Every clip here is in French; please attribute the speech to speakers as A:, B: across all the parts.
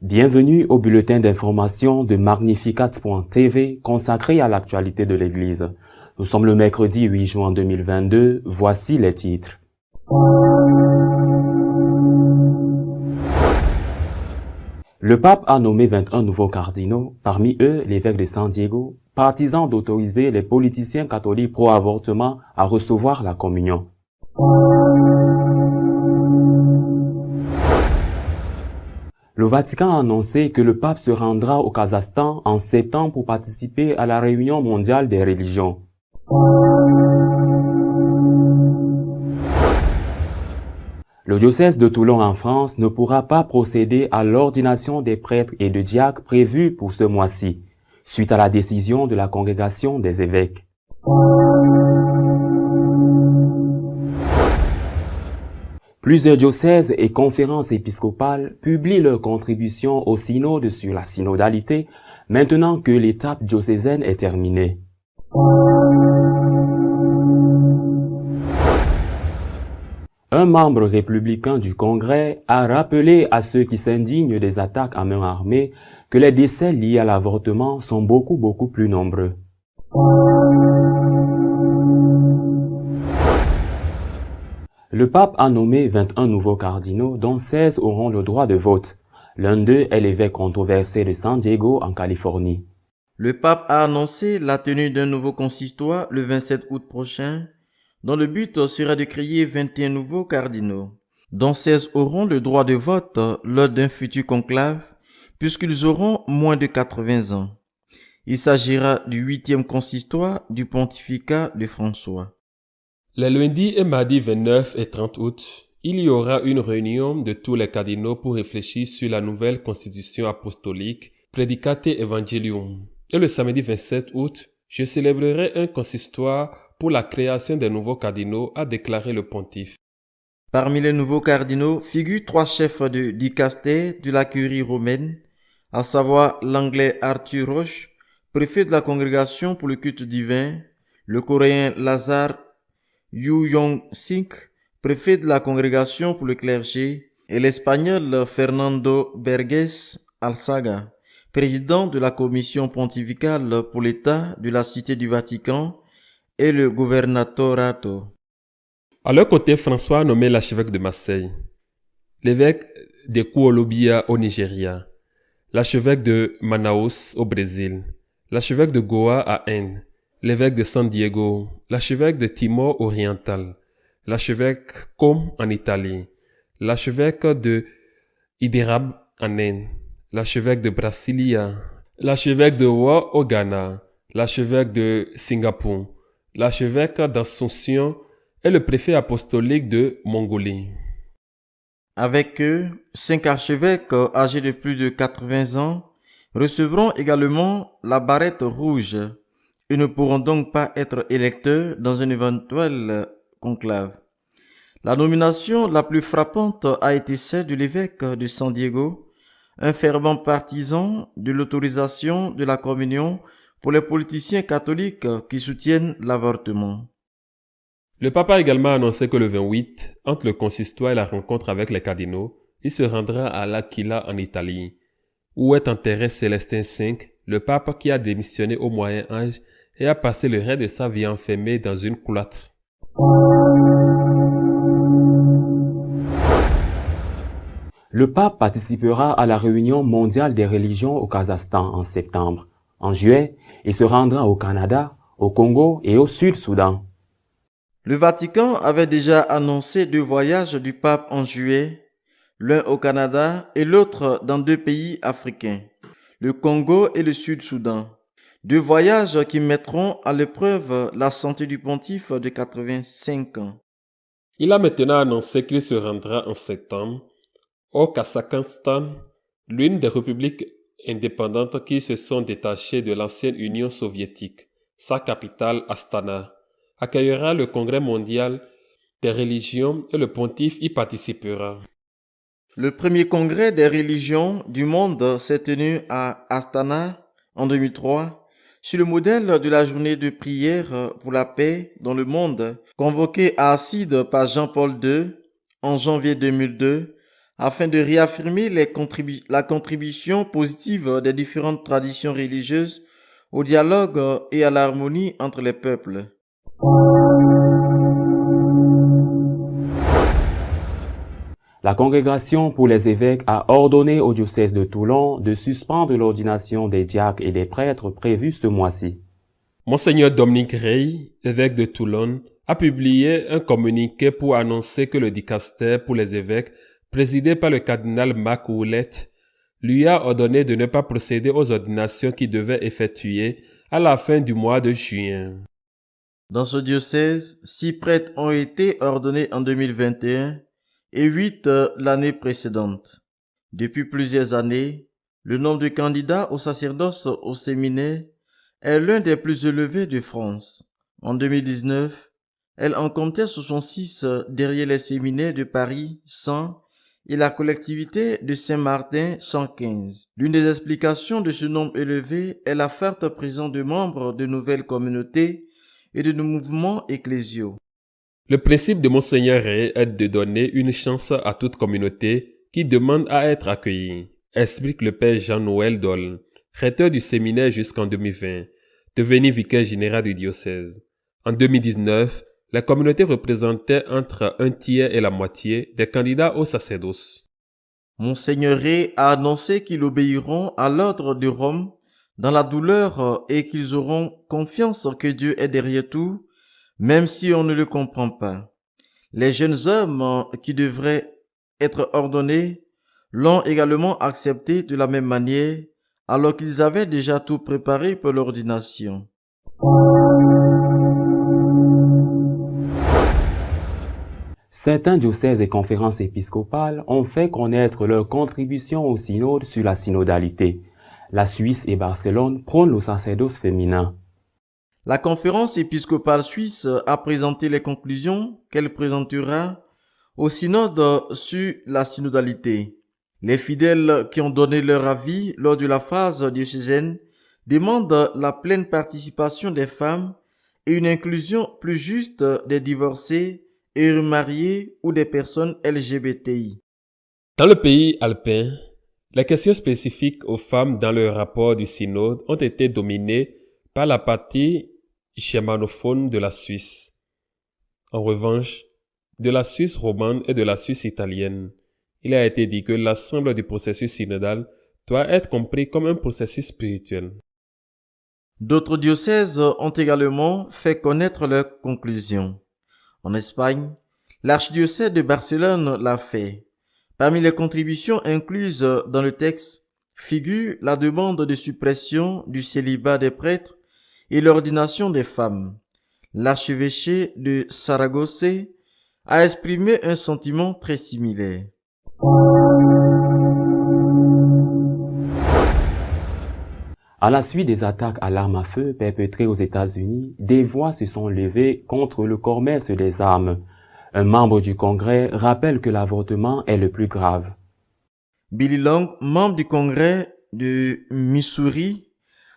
A: Bienvenue au bulletin d'information de Magnificat.tv consacré à l'actualité de l'Église. Nous sommes le mercredi 8 juin 2022, voici les titres. Le pape a nommé 21 nouveaux cardinaux, parmi eux l'évêque de San Diego, partisan d'autoriser les politiciens catholiques pro-avortement à recevoir la communion. Le Vatican a annoncé que le pape se rendra au Kazakhstan en septembre pour participer à la réunion mondiale des religions. Le diocèse de Toulon en France ne pourra pas procéder à l'ordination des prêtres et de diacres prévue pour ce mois-ci, suite à la décision de la congrégation des évêques. Plusieurs diocèses et conférences épiscopales publient leurs contributions au synode sur la synodalité, maintenant que l'étape diocésaine est terminée. Un membre républicain du Congrès a rappelé à ceux qui s'indignent des attaques à main armée que les décès liés à l'avortement sont beaucoup plus nombreux. Le pape a nommé 21 nouveaux cardinaux, dont 16 auront le droit de vote. L'un d'eux est l'évêque controversé de San Diego, en Californie.
B: Le pape a annoncé la tenue d'un nouveau consistoire le 27 août prochain, dont le but sera de créer 21 nouveaux cardinaux, dont 16 auront le droit de vote lors d'un futur conclave, puisqu'ils auront moins de 80 ans. Il s'agira du 8e consistoire du pontificat de François.
C: Les lundis et mardis 29 et 30 août, il y aura une réunion de tous les cardinaux pour réfléchir sur la nouvelle constitution apostolique Predicate Evangelium. Et le samedi 27 août, je célébrerai un consistoire pour la création des nouveaux cardinaux, a déclaré le pontife.
B: Parmi les nouveaux cardinaux figurent 3 chefs de dicaster de la curie romaine, à savoir l'anglais Arthur Roche, préfet de la congrégation pour le culte divin, le coréen Lazare Yu Yong-sik, préfet de la congrégation pour le clergé, et l'espagnol Fernando Berges Alzaga, président de la commission pontificale pour l'État de la Cité du Vatican et le Governatorato.
C: À leur côté, François a nommé l'archevêque de Marseille, l'évêque de Kuolobia au Nigeria, l'archevêque de Manaus au Brésil, l'archevêque de Goa à Inde, l'évêque de San Diego, l'archevêque de Timor oriental, l'archevêque Com en Italie, l'archevêque de Hyderabad en Inde, l'archevêque de Brasilia, l'archevêque de Wa au Ghana, l'archevêque de Singapour, l'archevêque d'Assomption et le préfet apostolique de Mongolie.
B: Avec eux, 5 archevêques âgés de plus de 80 ans recevront également la barrette rouge et ne pourront donc pas être électeurs dans un éventuel conclave. La nomination la plus frappante a été celle de l'évêque de San Diego, un fervent partisan de l'autorisation de la communion pour les politiciens catholiques qui soutiennent l'avortement.
C: Le pape a également annoncé que le 28, entre le consistoire et la rencontre avec les cardinaux, il se rendra à L'Aquila en Italie, où est enterré Célestin V, le pape qui a démissionné au Moyen Âge et a passé le reste de sa vie enfermé dans une cloître.
A: Le pape participera à la réunion mondiale des religions au Kazakhstan en septembre. En juillet, il se rendra au Canada, au Congo et au Sud-Soudan.
B: Le Vatican avait déjà annoncé 2 voyages du pape en juillet, l'un au Canada et l'autre dans 2 pays africains, le Congo et le Sud-Soudan. 2 voyages qui mettront à l'épreuve la santé du pontife de 85 ans.
C: Il a maintenant annoncé qu'il se rendra en septembre au Kazakhstan, l'une des républiques indépendantes qui se sont détachées de l'ancienne Union soviétique. Sa capitale, Astana, accueillera le congrès mondial des religions et le pontife y participera.
B: Le premier congrès des religions du monde s'est tenu à Astana en 2003 sur le modèle de la journée de prière pour la paix dans le monde convoquée à Asside par Jean-Paul II en janvier 2002 afin de réaffirmer la contribution positive des différentes traditions religieuses au dialogue et à l'harmonie entre les peuples.
A: La congrégation pour les évêques a ordonné au diocèse de Toulon de suspendre l'ordination des diacres et des prêtres prévue ce mois-ci.
C: Monseigneur Dominique Rey, évêque de Toulon, a publié un communiqué pour annoncer que le dicaster pour les évêques, présidé par le cardinal Marc Ouellette, lui a ordonné de ne pas procéder aux ordinations qui devaient effectuer à la fin du mois de juin.
B: Dans ce diocèse, 6 prêtres ont été ordonnés en 2021 et 8 l'année précédente. Depuis plusieurs années, le nombre de candidats au sacerdoce au séminaire est l'un des plus élevés de France. En 2019, elle en comptait 66 derrière les séminaires de Paris 100 et la collectivité de Saint-Martin 115. L'une des explications de ce nombre élevé est la forte présence de membres de nouvelles communautés et de mouvements ecclésiaux.
C: Le principe de Monseigneur Rey est de donner une chance à toute communauté qui demande à être accueillie, explique le père Jean-Noël Dole, recteur du séminaire jusqu'en 2020, devenu vicaire général du diocèse. En 2019, la communauté représentait entre un tiers et la moitié des candidats au sacerdoce.
B: Monseigneur Rey a annoncé qu'ils obéiront à l'ordre de Rome dans la douleur et qu'ils auront confiance que Dieu est derrière tout, même si on ne le comprend pas. Les jeunes hommes qui devraient être ordonnés l'ont également accepté de la même manière, alors qu'ils avaient déjà tout préparé pour l'ordination.
A: Certains diocèses et conférences épiscopales ont fait connaître leur contribution au synode sur la synodalité. La Suisse et Barcelone prônent le sacerdoce féminin.
B: La conférence épiscopale suisse a présenté les conclusions qu'elle présentera au synode sur la synodalité. Les fidèles qui ont donné leur avis lors de la phase diocésaine demandent la pleine participation des femmes et une inclusion plus juste des divorcés et remariés ou des personnes LGBTI.
C: Dans le pays alpin, les questions spécifiques aux femmes dans le rapport du synode ont été dominées par la partie germanophone de la Suisse. En revanche, de la Suisse romande et de la Suisse italienne, il a été dit que l'ensemble du processus synodal doit être compris comme un processus spirituel.
B: D'autres diocèses ont également fait connaître leurs conclusions. En Espagne, l'archidiocèse de Barcelone l'a fait. Parmi les contributions incluses dans le texte figure la demande de suppression du célibat des prêtres et l'ordination des femmes. L'archevêché de Saragosse a exprimé un sentiment très similaire.
A: À la suite des attaques à l'arme à feu perpétrées aux États-Unis, des voix se sont levées contre le commerce des armes. Un membre du Congrès rappelle que l'avortement est le plus grave.
B: Billy Long, membre du Congrès de Missouri,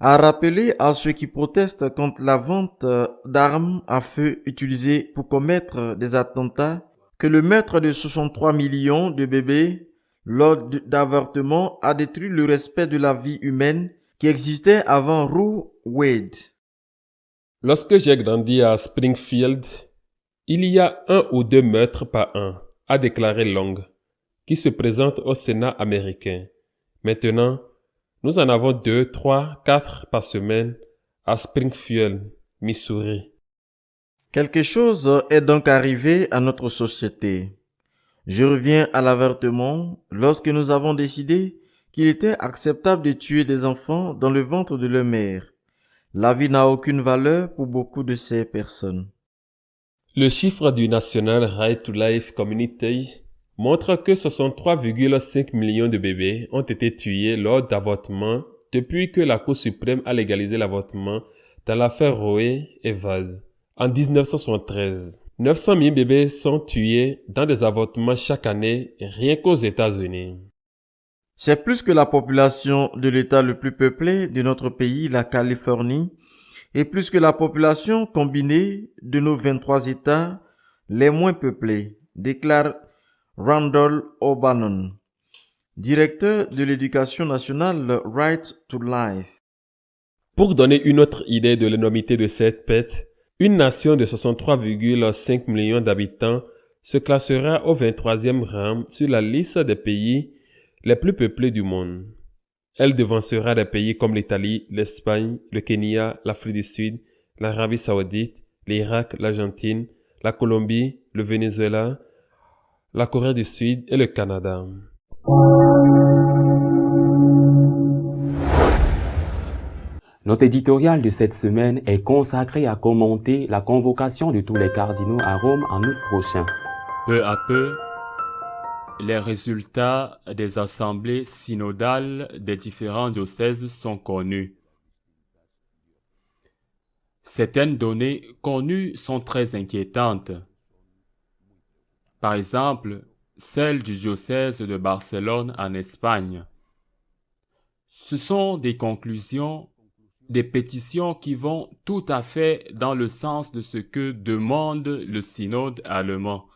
B: a rappelé à ceux qui protestent contre la vente d'armes à feu utilisées pour commettre des attentats que le meurtre de 63 millions de bébés lors d'avortement a détruit le respect de la vie humaine qui existait avant Roe Wade.
C: Lorsque j'ai grandi à Springfield, il y a 1 ou 2 meurtres par an, a déclaré Long, qui se présente au Sénat américain. Maintenant, nous en avons 2, 3, 4 par semaine à Springfield, Missouri.
B: Quelque chose est donc arrivé à notre société. Je reviens à l'avortement lorsque nous avons décidé qu'il était acceptable de tuer des enfants dans le ventre de leur mère. La vie n'a aucune valeur pour beaucoup de ces personnes.
C: Le chiffre du National Right to Life Community montre que 63,5 millions de bébés ont été tués lors d'avortements depuis que la Cour suprême a légalisé l'avortement dans l'affaire Roe et Wade. En 1973, 900 000 bébés sont tués dans des avortements chaque année rien qu'aux États-Unis.
B: C'est plus que la population de l'État le plus peuplé de notre pays, la Californie, et plus que la population combinée de nos 23 États les moins peuplés, déclare Randall O'Bannon, directeur de l'éducation nationale Right to Life.
C: Pour donner une autre idée de l'énormité de cette bête, une nation de 63,5 millions d'habitants se classera au 23e rang sur la liste des pays les plus peuplés du monde. Elle devancera des pays comme l'Italie, l'Espagne, le Kenya, l'Afrique du Sud, l'Arabie Saoudite, l'Irak, l'Argentine, la Colombie, le Venezuela, la Corée du Sud et le Canada.
A: Notre éditorial de cette semaine est consacré à commenter la convocation de tous les cardinaux à Rome en août prochain. Peu à peu, les résultats des assemblées synodales des différents diocèses sont connus. Certaines données connues sont très inquiétantes. Par exemple, celle du diocèse de Barcelone en Espagne. Ce sont des conclusions, des pétitions qui vont tout à fait dans le sens de ce que demande le synode allemand.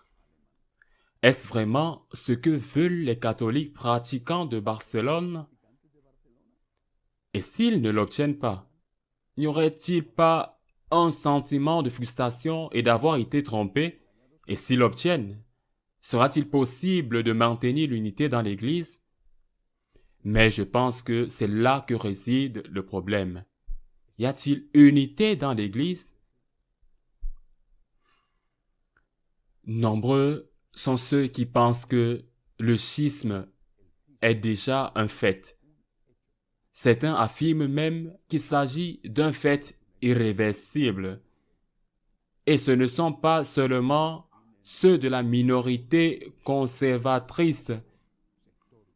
A: Est-ce vraiment ce que veulent les catholiques pratiquants de Barcelone? Et s'ils ne l'obtiennent pas, n'y aurait-il pas un sentiment de frustration et d'avoir été trompés? Et s'ils l'obtiennent, sera-t-il possible de maintenir l'unité dans l'Église? Mais je pense que c'est là que réside le problème. Y a-t-il unité dans l'Église? Nombreux sont ceux qui pensent que le schisme est déjà un fait. Certains affirment même qu'il s'agit d'un fait irréversible. Et ce ne sont pas seulement ceux de la minorité conservatrice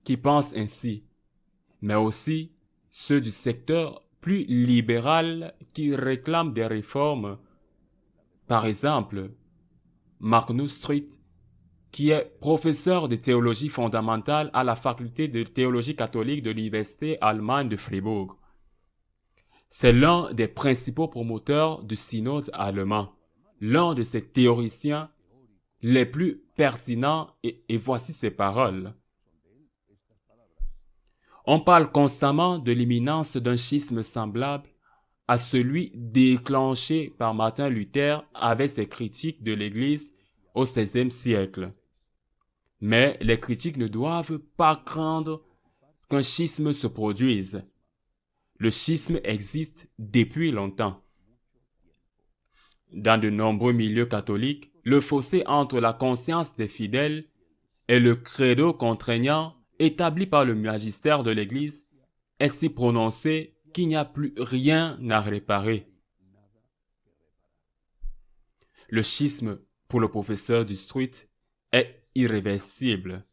A: qui pensent ainsi, mais aussi ceux du secteur plus libéral qui réclament des réformes. Par exemple, Magnus Street, qui est professeur de théologie fondamentale à la faculté de théologie catholique de l'Université allemande de Fribourg. C'est l'un des principaux promoteurs du synode allemand, l'un de ses théoriciens les plus pertinents, et voici ses paroles. On parle constamment de l'imminence d'un schisme semblable à celui déclenché par Martin Luther avec ses critiques de l'Église au XVIe siècle. Mais les critiques ne doivent pas craindre qu'un schisme se produise. Le schisme existe depuis longtemps. Dans de nombreux milieux catholiques, le fossé entre la conscience des fidèles et le credo contraignant établi par le magistère de l'Église est si prononcé qu'il n'y a plus rien à réparer. Le schisme, pour le professeur du Street, est irréversible.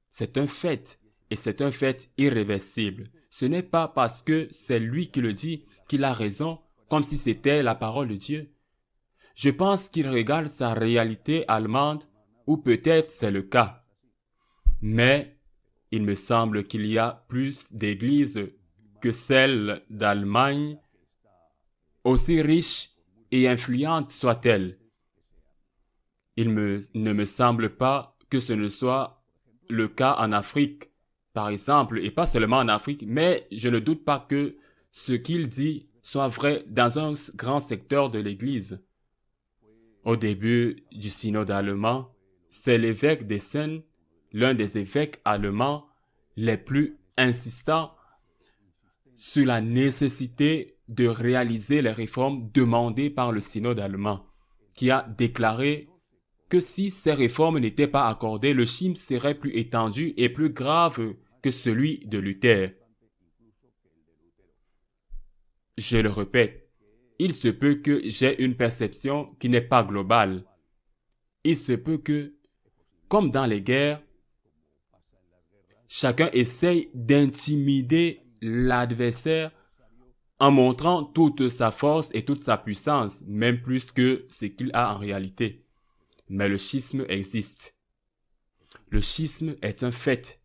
A: C'est un fait, et c'est un fait irréversible. Ce n'est pas parce que c'est lui qui le dit qu'il a raison, comme si c'était la parole de Dieu. Je pense qu'il regarde sa réalité allemande, ou peut-être c'est le cas. Mais il me semble qu'il y a plus d'églises que celles d'Allemagne, aussi riches et influentes soient-elles. Il ne me semble pas que ce ne soit le cas en Afrique, par exemple, et pas seulement en Afrique, mais je ne doute pas que ce qu'il dit soit vrai dans un grand secteur de l'Église. Au début du synode allemand, c'est l'évêque d'Essen, l'un des évêques allemands les plus insistants sur la nécessité de réaliser les réformes demandées par le synode allemand, qui a déclaré que si ces réformes n'étaient pas accordées, le schisme serait plus étendu et plus grave que celui de Luther. Je le répète, il se peut que j'ai une perception qui n'est pas globale. Il se peut que, comme dans les guerres, chacun essaye d'intimider l'adversaire en montrant toute sa force et toute sa puissance, même plus que ce qu'il a en réalité. Mais le schisme existe. Le schisme est un fait.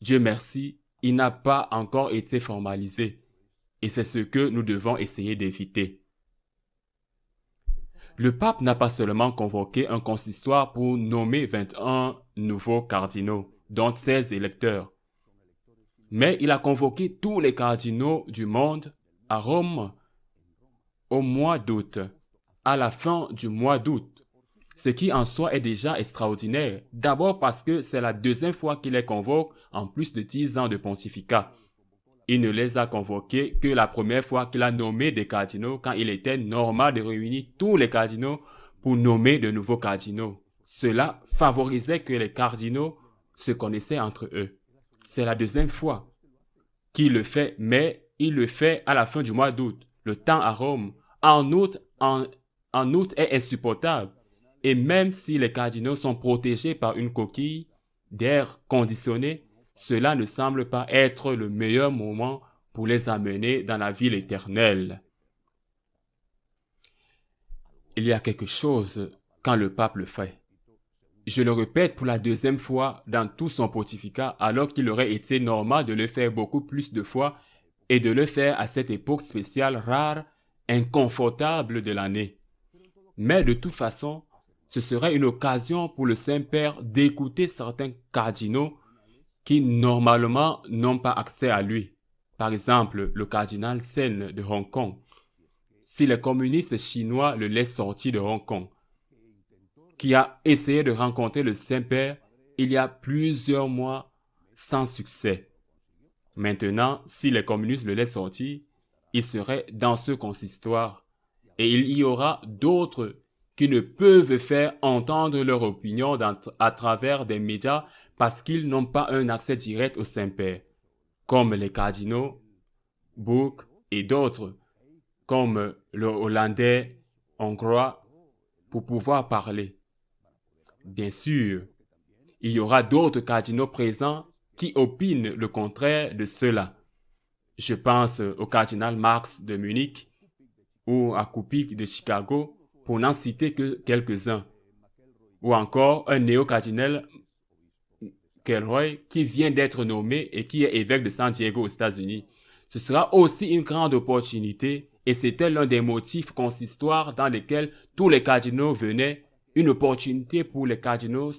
A: Dieu merci, il n'a pas encore été formalisé. Et c'est ce que nous devons essayer d'éviter. Le pape n'a pas seulement convoqué un consistoire pour nommer 21 nouveaux cardinaux, dont 16 électeurs. Mais il a convoqué tous les cardinaux du monde à Rome au mois d'août, à la fin du mois d'août, ce qui en soi est déjà extraordinaire. D'abord parce que c'est la deuxième fois qu'il les convoque en plus de 10 ans de pontificat. Il ne les a convoqués que la première fois qu'il a nommé des cardinaux quand il était normal de réunir tous les cardinaux pour nommer de nouveaux cardinaux. Cela favorisait que les cardinaux se connaissaient entre eux. C'est la deuxième fois qu'il le fait, mais il le fait à la fin du mois d'août. Le temps à Rome, en août est insupportable. Et même si les cardinaux sont protégés par une coquille d'air conditionné, cela ne semble pas être le meilleur moment pour les amener dans la ville éternelle. Il y a quelque chose quand le pape le fait. Je le répète pour la deuxième fois dans tout son pontificat, alors qu'il aurait été normal de le faire beaucoup plus de fois et de le faire à cette époque spéciale, rare, inconfortable de l'année. Mais de toute façon, ce serait une occasion pour le Saint-Père d'écouter certains cardinaux qui normalement n'ont pas accès à lui. Par exemple, le cardinal Sen de Hong Kong. Si les communistes chinois le laissent sortir de Hong Kong, qui a essayé de rencontrer le Saint-Père il y a plusieurs mois sans succès. Maintenant, si les communistes le laissent sortir, il serait dans ce consistoire. Et il y aura d'autres qui ne peuvent faire entendre leur opinion à travers des médias parce qu'ils n'ont pas un accès direct au Saint-Père, comme les cardinaux, Book et d'autres, comme le Hollandais, Hongrois, pour pouvoir parler. Bien sûr, il y aura d'autres cardinaux présents qui opinent le contraire de cela. Je pense au cardinal Marx de Munich ou à Kupik de Chicago, pour n'en citer que quelques-uns. Ou encore un néo-cardinal Kelroy qui vient d'être nommé et qui est évêque de San Diego aux États-Unis. Ce sera aussi une grande opportunité et c'était l'un des motifs consistoires dans lesquels tous les cardinaux venaient, une opportunité pour les cardinaux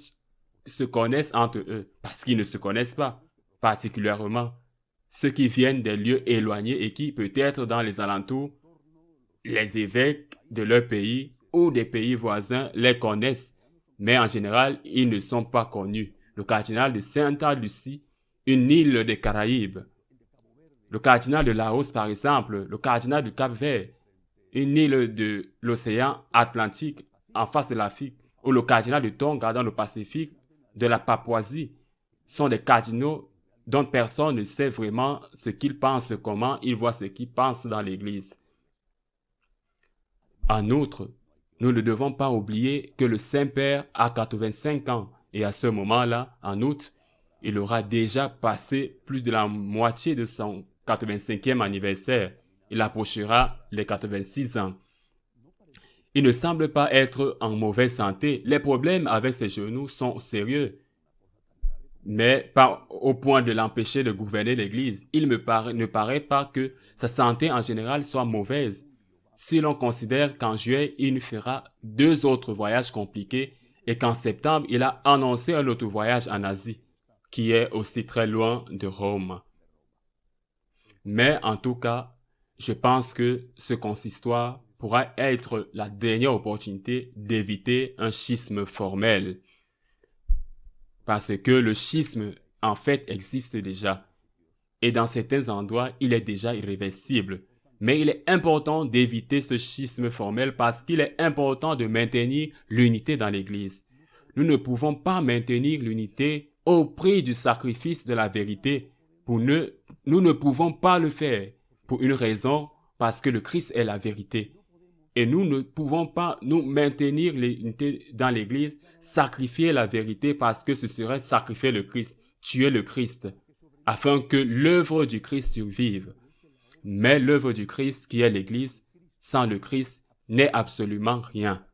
A: se connaissent entre eux, parce qu'ils ne se connaissent pas, particulièrement ceux qui viennent des lieux éloignés et qui, peut-être dans les alentours, les évêques de leur pays ou des pays voisins les connaissent, mais en général, ils ne sont pas connus. Le cardinal de Sainte Lucie, une île des Caraïbes, le cardinal de Laos par exemple, le cardinal du Cap-Vert, une île de l'océan Atlantique en face de l'Afrique, ou le cardinal de Tonga dans le Pacifique, de la Papouasie, sont des cardinaux dont personne ne sait vraiment ce qu'ils pensent, comment ils voient ce qu'ils pensent dans l'Église. En outre, nous ne devons pas oublier que le Saint-Père a 85 ans et à ce moment-là, en août, il aura déjà passé plus de la moitié de son 85e anniversaire. Il approchera les 86 ans. Il ne semble pas être en mauvaise santé. Les problèmes avec ses genoux sont sérieux, mais pas au point de l'empêcher de gouverner l'Église. Il ne paraît pas que sa santé en général soit mauvaise. Si l'on considère qu'en juillet, il fera 2 autres voyages compliqués et qu'en septembre, il a annoncé un autre voyage en Asie, qui est aussi très loin de Rome. Mais en tout cas, je pense que ce consistoire pourra être la dernière opportunité d'éviter un schisme formel. Parce que le schisme, en fait, existe déjà. Et dans certains endroits, il est déjà irréversible. Mais il est important d'éviter ce schisme formel parce qu'il est important de maintenir l'unité dans l'Église. Nous ne pouvons pas maintenir l'unité au prix du sacrifice de la vérité. Nous ne pouvons pas le faire pour une raison, parce que le Christ est la vérité. Et nous ne pouvons pas nous maintenir l'unité dans l'Église, sacrifier la vérité parce que ce serait sacrifier le Christ, tuer le Christ, afin que l'œuvre du Christ survive. Mais l'œuvre du Christ, qui est l'Église, sans le Christ, n'est absolument rien.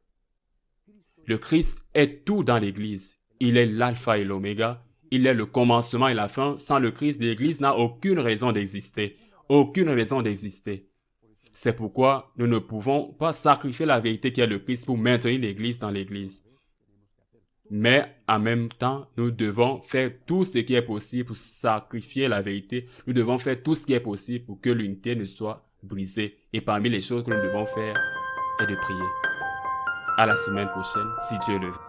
A: Le Christ est tout dans l'Église. Il est l'alpha et l'oméga. Il est le commencement et la fin. Sans le Christ, l'Église n'a aucune raison d'exister. Aucune raison d'exister. C'est pourquoi nous ne pouvons pas sacrifier la vérité qui est le Christ pour maintenir l'Église dans l'Église. Mais en même temps, nous devons faire tout ce qui est possible pour sacrifier la vérité. Nous devons faire tout ce qui est possible pour que l'unité ne soit brisée. Et parmi les choses que nous devons faire est de prier. À la semaine prochaine, si Dieu le veut.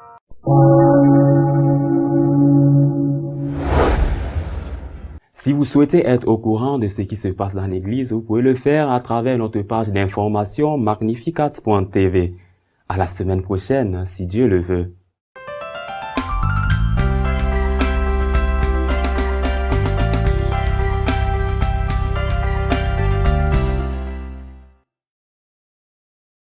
A: Si vous souhaitez être au courant de ce qui se passe dans l'Église, vous pouvez le faire à travers notre page d'information magnificat.tv. À la semaine prochaine, si Dieu le veut.